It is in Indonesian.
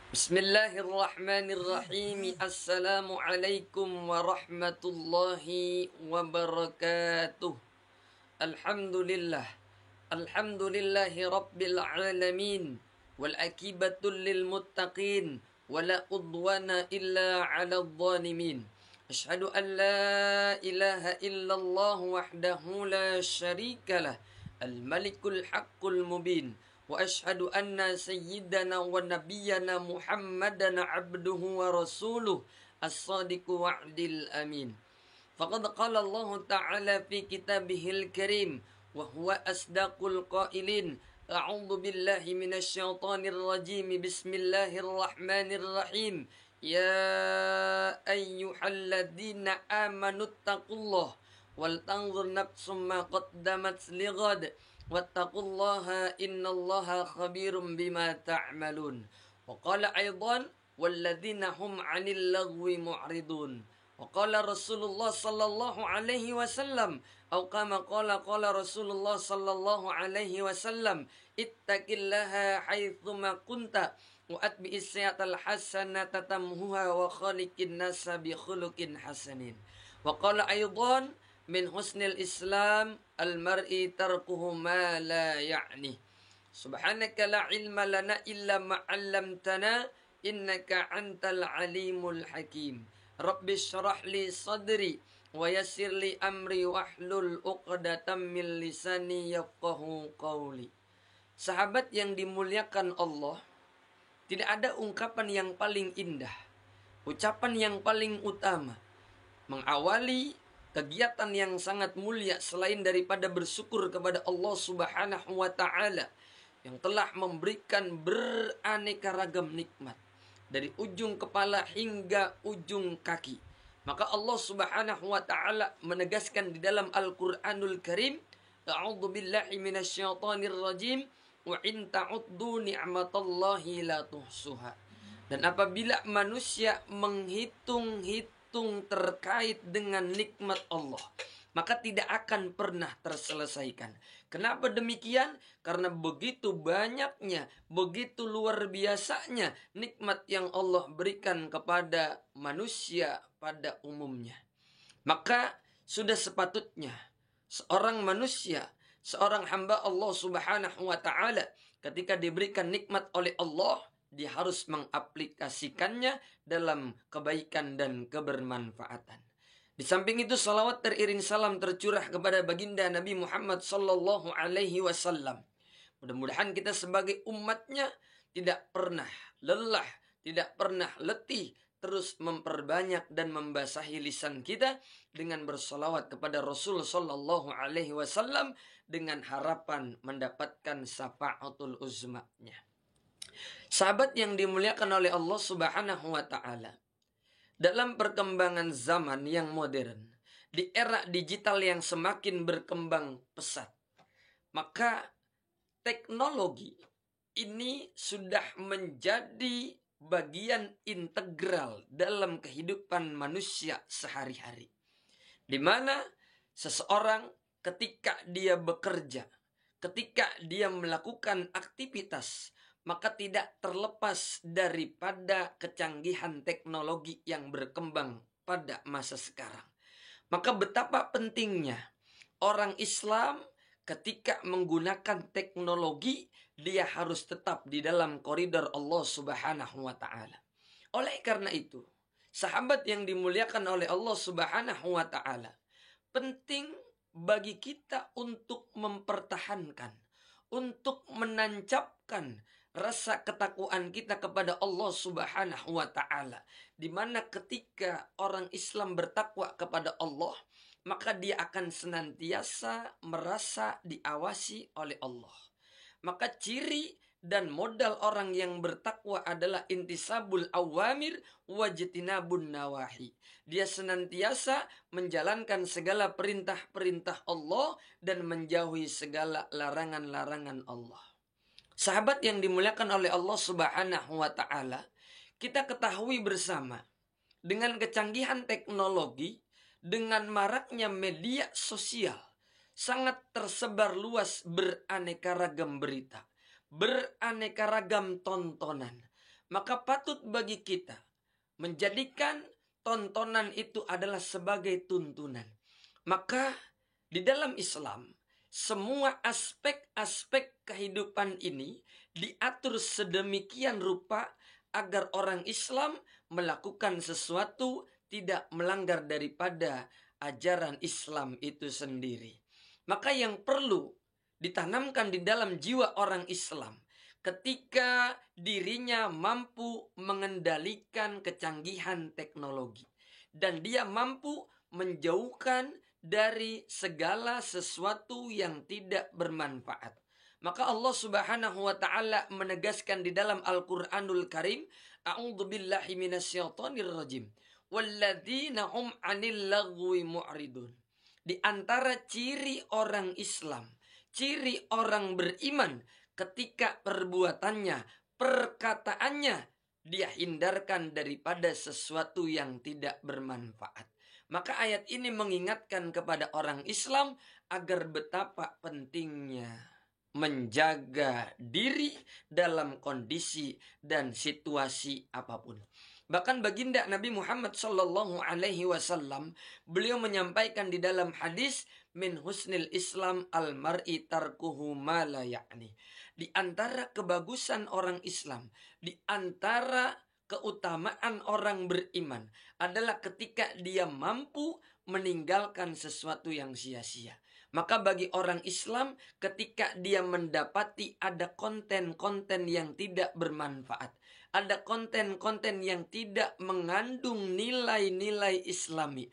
Bismillahirrahmanirrahim. Assalamualaikum warahmatullahi wabarakatuh. Alhamdulillah. Alhamdulillahi rabbil alamin. Wal akibatul lil muttaqin. Wala udwana illa 'alal zalimin. Asyhadu an la ilaha illallah wahdahu la syarikalah. Al-malikul haqqul mubin. وأشهد أن سيدنا ونبينا محمدا عبده ورسوله الصادق وعد الأمين فقد قال الله تعالى في كتابه الكريم وهو أصدق القائلين أعوذ بالله من الشيطان الرجيم بسم الله الرحمن الرحيم يا أيها الذين آمنوا اتقوا الله ولتنظر نفس ما قدمت لغد wattaqullaha innallaha khabirum bima ta'malun. Wa qala aidan walladzina hum 'anil lagwi mu'ridun. Wa qala Rasulullah sallallahu alaihi wasallam atau kama qala Rasulullah sallallahu alaihi wasallam ittaqillaha haitsuma kunta wa atbi'is sayyi'atal hasanata tamhuha wa khaliqin nasa bi khuluqin hasanin. Wa qala aidan min husnil Islam al-mar'i tarkuhu ma la ya'ni. Subhanaka la ilma lana illa ma 'allamtana innaka antal alimul hakim. Rabbi shrah li sadri wa yassir li amri wahlul 'uqdatam min lisani yafqahu qawli. Sahabat yang dimuliakan Allah, tidak ada ungkapan yang paling indah, ucapan yang paling utama mengawali kegiatan yang sangat mulia selain daripada bersyukur kepada Allah Subhanahu wa taala yang telah memberikan beraneka ragam nikmat dari ujung kepala hingga ujung kaki. Maka Allah Subhanahu wa taala menegaskan di dalam Al-Qur'anul Karim, A'udzu billahi minasyaitonir rajim, wa in ta'uddu ni'matallahi la tuhsuha. Dan apabila manusia menghitung-hitung terkait dengan nikmat Allah, maka tidak akan pernah terselesaikan. Kenapa demikian? Karena begitu banyaknya, begitu luar biasanya nikmat yang Allah berikan kepada manusia pada umumnya. Maka sudah sepatutnya seorang manusia, seorang hamba Allah Subhanahu wa taala ketika diberikan nikmat oleh Allah, dia harus mengaplikasikannya dalam kebaikan dan kebermanfaatan. Di samping itu, salawat teriring salam tercurah kepada baginda Nabi Muhammad sallallahu alaihi wasallam. Mudah-mudahan kita sebagai umatnya tidak pernah lelah, tidak pernah letih, terus memperbanyak dan membasahi lisan kita dengan bersalawat kepada Rasul sallallahu alaihi wasallam dengan harapan mendapatkan syafaatul uzma-nya. Sahabat yang dimuliakan oleh Allah Subhanahu wa taala, dalam perkembangan zaman yang modern, di era digital yang semakin berkembang pesat, maka teknologi ini sudah menjadi bagian integral dalam kehidupan manusia sehari-hari. Di mana seseorang ketika dia bekerja, ketika dia melakukan aktivitas, maka tidak terlepas daripada kecanggihan teknologi yang berkembang pada masa sekarang. Maka betapa pentingnya orang Islam ketika menggunakan teknologi, dia harus tetap di dalam koridor Allah Subhanahu wa taala. Oleh karena itu, sahabat yang dimuliakan oleh Allah Subhanahu wa taala, penting bagi kita untuk mempertahankan, untuk menancapkan rasa ketakwaan kita kepada Allah Subhanahu wa taala, di mana ketika orang Islam bertakwa kepada Allah, maka dia akan senantiasa merasa diawasi oleh Allah. Maka ciri dan modal orang yang bertakwa adalah intisabul awamir wajtinabun nawahi. Dia senantiasa menjalankan segala perintah-perintah Allah dan menjauhi segala larangan-larangan Allah. Sahabat yang dimuliakan oleh Allah Subhanahu wa taala, kita ketahui bersama dengan kecanggihan teknologi, dengan maraknya media sosial, sangat tersebar luas beraneka ragam berita, beraneka ragam tontonan. maka patut bagi kita menjadikan tontonan itu adalah sebagai tuntunan. Maka di dalam Islam, semua aspek-aspek kehidupan ini diatur sedemikian rupa agar orang Islam melakukan sesuatu tidak melanggar daripada ajaran Islam itu sendiri. Maka yang perlu ditanamkan di dalam jiwa orang Islam ketika dirinya mampu mengendalikan kecanggihan teknologi dan dia mampu menjauhkan dari segala sesuatu yang tidak bermanfaat. Maka Allah Subhanahu wa taala menegaskan di dalam Al-Qur'anul Karim, a'udzubillahi minasyaitonir rajim. Walladzina hum 'anil lagwi mu'ridun. Di antara ciri orang Islam, ciri orang beriman ketika perbuatannya, perkataannya dia hindarkan daripada sesuatu yang tidak bermanfaat. Maka ayat ini mengingatkan kepada orang Islam agar betapa pentingnya menjaga diri dalam kondisi dan situasi apapun. Bahkan baginda Nabi Muhammad sallallahu alaihi wasallam beliau menyampaikan di dalam hadis min husnil Islam al mar'i tarkuhu ma la ya'ni. Di antara kebagusan orang Islam, di antara keutamaan orang beriman adalah ketika dia mampu meninggalkan sesuatu yang sia-sia. Maka bagi orang Islam ketika dia mendapati ada konten-konten yang tidak bermanfaat, ada konten-konten yang tidak mengandung nilai-nilai Islami,